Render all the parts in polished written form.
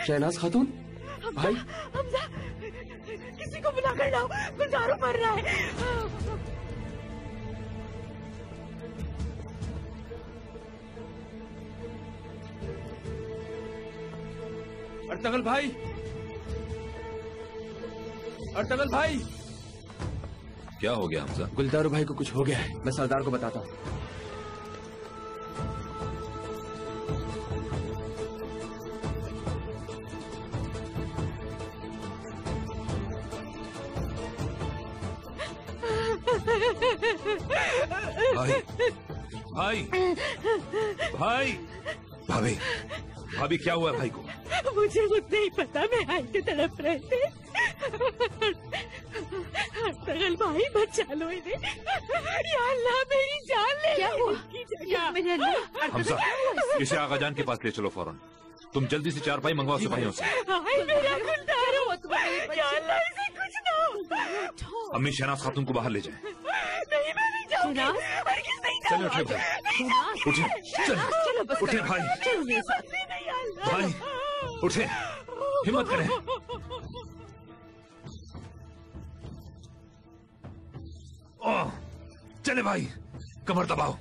शहनाज खातून, भाई हमजा, किसी को बुला कर लाओ, गुलजारो मर रहा है। अर्तगल भाई, अर्तगल भाई। क्या हो गया हमजा? गुलदारू भाई को कुछ हो गया है, मैं सरदार को बताता हूँ। भाई, भाई, भाई, भाभी, भाभी क्या हुआ भाई को? मुझे खुद नहीं पता, मैं आई के तड़प रहे थे। अर्तगल भाई बचा लो इन्हें, या अल्लाह मेरी जान ले। क्या हुआ? मेरे अल्लाह। हमजा, इसे आगा जान के पास ले चलो फौरन। तुम जल्दी से चारपाई मंगवाओ सिपाहियों से। हाय मेरा गुलदारो, या अल्लाह इसे कुछ ना हो। अम्मी शहनाज खातून को बाहर ले जाए। नहीं मैं नहीं जाऊंगी, हरगिज़ नहीं चलो उठे भाई, उठे, चलो उठे भाई, भाई उठे, हिम्मत करें। ओह, चले भाई, कमर दबाओ।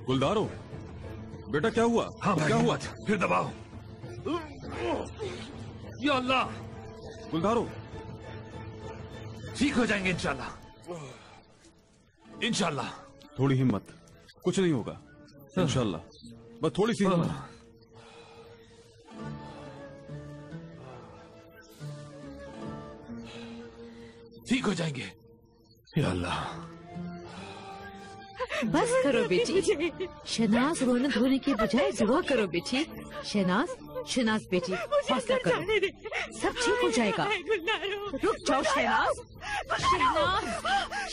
गुलदारो, बेटा क्या हुआ? हाँ भाई, क्या हुआ? फिर दबाओ। या अल्लाह, गुलदारो ठीक हो जाएंगे इंशाल्लाह, इंशाल्लाह। थोड़ी हिम्मत, कुछ नहीं होगा इंशाल्लाह, बस थोड़ी सी हिम्मत। ठीक हो जाएंगे या अल्लाह। बस करो बेटी, शहनाज रोने धोने के बजाय दुआ करो बेटी। शहनाज, शहनाज बेटी हौसला करो, सब ठीक हो जाएगा। रुक जाओ शहनाज, शहनाज,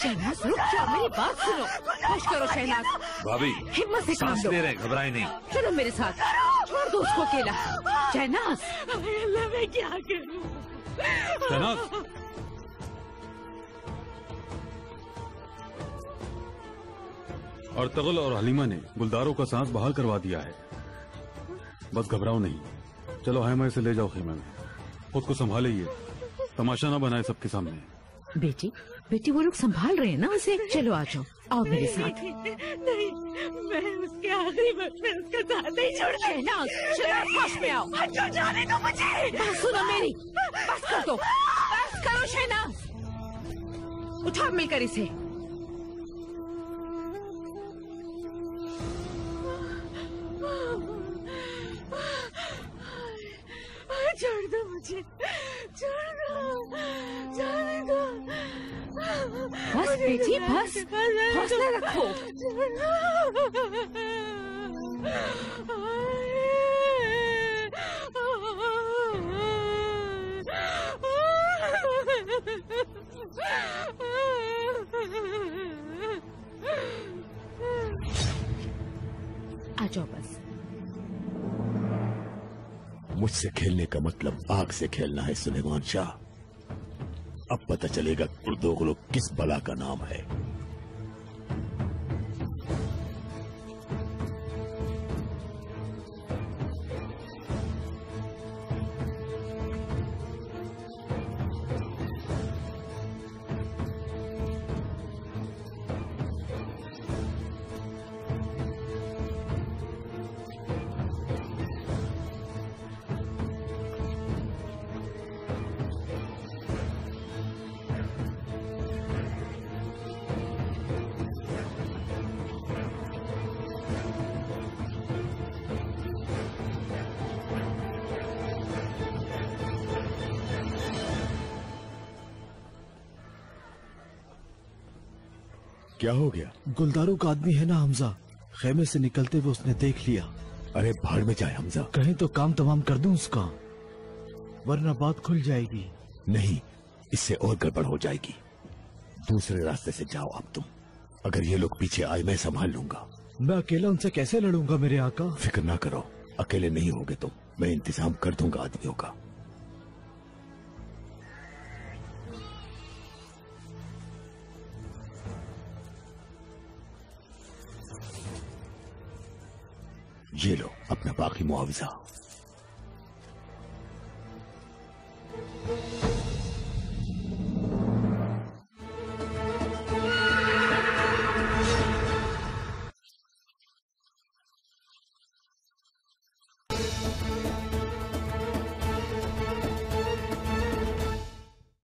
शहनाज रुक जाओ, मेरी बात सुनो, होश करो शहनाज। भाभी हिम्मत से काम सांस लो, ले रहे, घबराए नहीं। चलो मेरे साथ, छोड़ दो उसको अकेला। शहनाज, अल्लाह मैं क्या करूं? शहनाज, अर्तगल और हलीमा ने गुलदारों का सांस बहाल करवा दिया है। बस घबराओ नहीं, चलो हैमा इसे ले जाओ खेमे में, खुद को संभाले, ये तमाशा ना बनाए सबके सामने। बेटी, बेटी वो लोग संभाल रहे हैं ना उसे, चलो आ जाओ, आओ मेरे साथ। नहीं, मैं उसके आखिरी वक्त में उसका साथ नहीं छोड़ना। शहनाज, शहनाज होश में आओ, हटो, जाने दो मुझे। बात सुनो मेरी, बस कर दो, बस करो शहनाज, उठाओ मिलकर इसे। छोड़ दो मुझे, छोड़ दो, जाने दो। बस बेटी बस, हौसला रखो। आ जाओ बस। मुझसे खेलने का मतलब आग से खेलना है सुलेमान शाह। अब पता चलेगा कुर्दोगलो किस बला का नाम है। क्या हो गया? गुलदारू का आदमी है ना हमजा, खेमे से निकलते हुए उसने देख लिया। अरे भाड़ में जाए हमजा। कहीं तो काम तमाम कर दूं उसका, वरना बात खुल जाएगी। नहीं, इससे और गड़बड़ हो जाएगी। दूसरे रास्ते से जाओ अब तुम। अगर ये लोग पीछे आए मैं संभाल लूंगा। मैं अकेला उनसे कैसे लड़ूंगा मेरे आका? फिक्र ना करो, अकेले नहीं होगे तुम, मैं इंतजाम कर दूंगा आदमियों का। ये लो अपना बाकी मुआवजा।